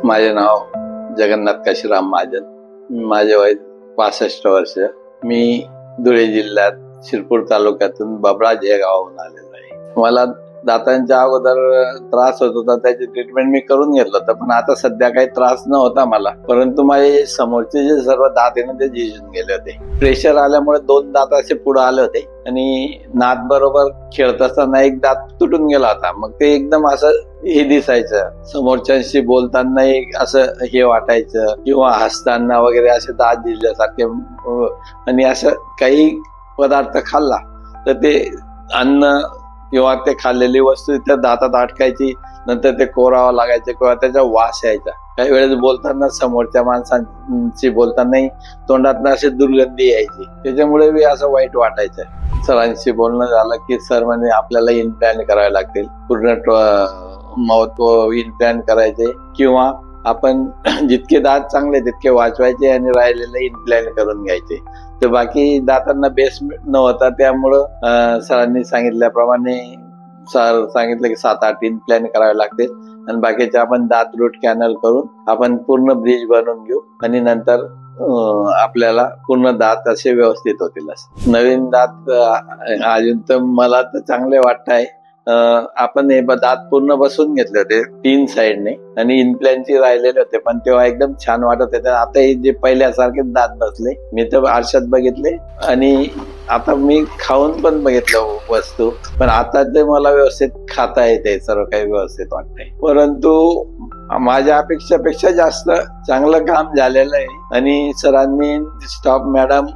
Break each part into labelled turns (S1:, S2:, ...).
S1: माझे नाव जगन्नाथ काशीराम महाजन. माझे वय 65 वर्ष. मी धुळे जिल्ह्यात शिरपूर तालुक्यातून बबळाज या गावाहून आलेलो आहे. मला दातांच्या अगोदर त्रास होत होता, त्याची ट्रीटमेंट मी करून घेतलं होतं, पण आता सध्या काही त्रास नव्हता मला. परंतु माझे समोरचे जे सर्व दात आहे ना ते झिजून गेले होते. प्रेशर आल्यामुळे 2 दात असे पुढे आले होते आणि नात बरोबर खेळत असताना एक दात तुटून गेला होता. मग ते एकदम असं हे दिसायचं, समोरच्यांशी बोलताना असं हे वाटायचं किंवा हसताना वगैरे असे दात झिजल्यासारखे. आणि असं काही पदार्थ खाल्ला तर ते अन्न किंवा ते खाल्लेली वस्तू त्या दातात अटकायची, नंतर ते कोरावं लागायचं किंवा त्याचा वास यायचा. काही वेळेस बोलताना समोरच्या माणसांशी बोलतानाही तोंडात अशी दुर्गंधी यायची. त्याच्यामुळे मी असं वाईट वाटायचं. सरांशी बोलणं झालं की सर म्हणजे आपल्याला इम्प्लॅन्ट करावे लागतील, पूर्ण माउथ इम्प्लॅन्ट करायचे किंवा आपण जितके दात चांगले तितके वाचवायचे आणि राहिलेले इम्प्लॅन्ट करून घ्यायचे. तर बाकी दातांना बेस नव्हता, त्यामुळं सरांनी सांगितल्याप्रमाणे सर सांगितलं की 7-8 इम्प्लॅन्ट करावे लागतील आणि बाकीचे आपण दात रूट कॅनल करून आपण पूर्ण ब्रिज बनवून घेऊ आणि नंतर आपल्याला पूर्ण दात असे व्यवस्थित होतील. नवीन दात अजून तर मला तर चांगले वाटत आहे. आपण हे दात पूर्ण बसवून घेतले होते 3 साइडने आणि इम्प्लॅन्टचे राहिलेले होते, पण तेव्हा एकदम छान वाटत होते. आता हे जे पहिल्यासारखे दात बसले, मी तर आरशात बघितले आणि आता मी खाऊन पण बघितलं वस्तू, पण आता ते मला व्यवस्थित खाता येते, सर्व काही व्यवस्थित वाटतंय. परंतु माझ्या अपेक्षापेक्षा जास्त चांगलं काम झालेलं आहे आणि सरांनी, स्टाफ मॅडम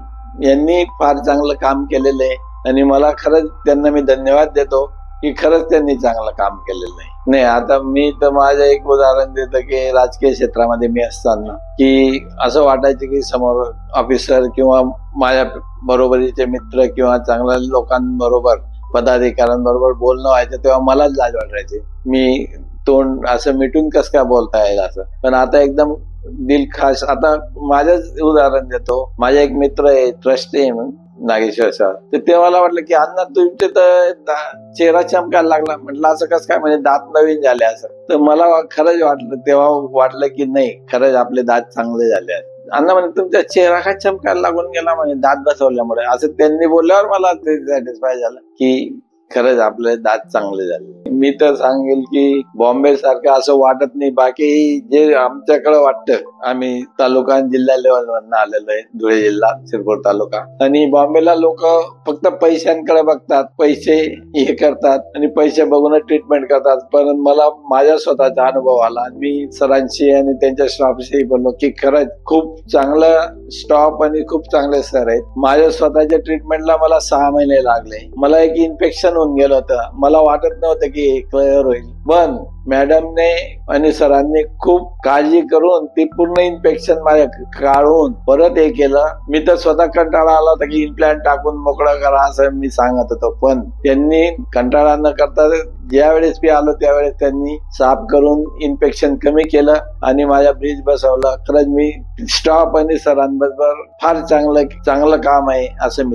S1: यांनी फार चांगलं काम केलेलं आहे आणि मला खरंच त्यांना मी धन्यवाद देतो की खरंच त्यांनी चांगलं काम केलेलं आहे. नाही, आता मी तर माझं एक उदाहरण देतो की राजकीय क्षेत्रामध्ये मी असताना की असं वाटायचं की समोर ऑफिसर किंवा माझ्या बरोबरीचे मित्र किंवा चांगल्या लोकांबरोबर, पदाधिकाऱ्यांबरोबर बोलणं व्हायचं तेव्हा मलाच लाज वाटायची. मी तोंड असं मिटून कसं काय बोलता येईल असं. पण आता एकदम दिलखास. आता माझंच उदाहरण देतो. माझा एक मित्र आहे, ट्रस्टी आहे नागेश्वर सर. तर ते मला वाटलं की अण्णा तुमचे तर चेहरा चमकायला लागला. म्हटलं असं कसं काय, म्हणजे दात नवीन झाले असं. तर मला खरंच वाटलं, तेव्हा वाटलं की नाही, खरंच आपले दात चांगले झाले आहेत. अण्णा म्हणजे तुमचा चेहरा काय चमकायला लागून गेला म्हणजे दात बसवल्यामुळे, असं त्यांनी बोलल्यावर मला ते सॅटिस्फाय झालं की खरंच आपले दात चांगले झाले. मी तर सांगेल की बॉम्बे सारखं असं वाटत नाही. बाकी जे आमच्याकडे वाटतं, आम्ही तालुका जिल्हा लेवलवरनं आलेलो आहे, धुळे जिल्हा शिरपूर तालुका. आणि बॉम्बेला लोक फक्त पैशांकडे बघतात, पैसे हे करतात आणि पैसे बघूनच ट्रीटमेंट करतात. पण मला माझ्या स्वतःचा अनुभव आला. मी सरांशी आणि त्यांच्या स्टाफशी बोललो की खरंच खूप चांगलं स्टाफ आणि खूप चांगले सर आहेत. माझ्या स्वतःच्या ट्रीटमेंटला मला 6 महिने लागले. मला एक इन्फेक्शन होऊन गेलं होतं. मला वाटत नव्हतं की क्लिअर होईल, पण मॅडमने आणि सरांनी खूप काळजी करून ती पूर्ण इन्फेक्शन माझ्या काढून परत हे केलं. मी तर स्वतः कंटाळा आला होता की इम्प्लॅन्ट टाकून मोकळं करा असं मी सांगत होतो, पण त्यांनी कंटाळा न करता ज्यावेळेस मी आलो त्यावेळेस त्यांनी साफ करून इन्फेक्शन कमी केलं आणि माझ्या ब्रिज बसवलं. खरंच मी स्टाफ आणि सरांबरोबर फार चांगलं काम आहे असं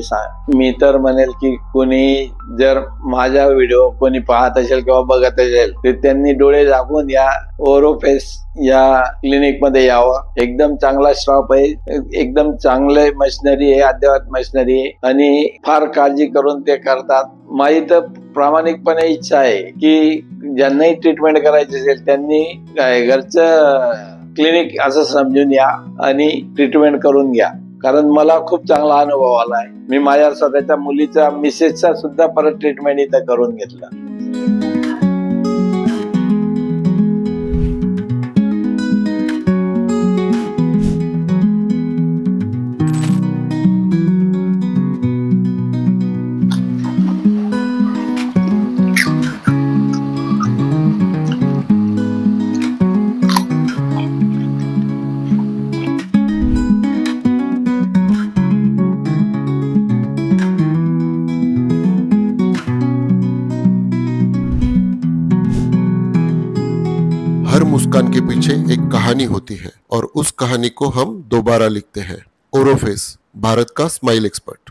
S1: मी तर म्हणेल की कोणी जर माझा व्हिडिओ कोणी पाहत असेल किंवा बघत असेल तर त्यांनी डोळे झाकून या ओरोफेस या क्लिनिक मध्ये यावं. एकदम चांगला स्टाफ आहे, एकदम चांगले मशिनरी आहे, अद्ययावत मशिनरी आहे आणि फार काळजी करून ते करतात. माझी तर प्रामाणिकपणे इच्छा आहे की ज्यांनाही ट्रीटमेंट करायची असेल त्यांनी घरचं क्लिनिक असं समजून या आणि ट्रीटमेंट करून घ्या. कारण मला खूप चांगला अनुभव आला आहे. मी माझ्या स्वतःच्या मुलीचा, मिसेसचा सुद्धा परत ट्रीटमेंट इथं करून घेतलं.
S2: हर मुस्कान के पीछे एक कहानी होती है और उस कहानी को हम दोबारा लिखते हैं। ओरोफेस, भारत का स्माइल एक्सपर्ट।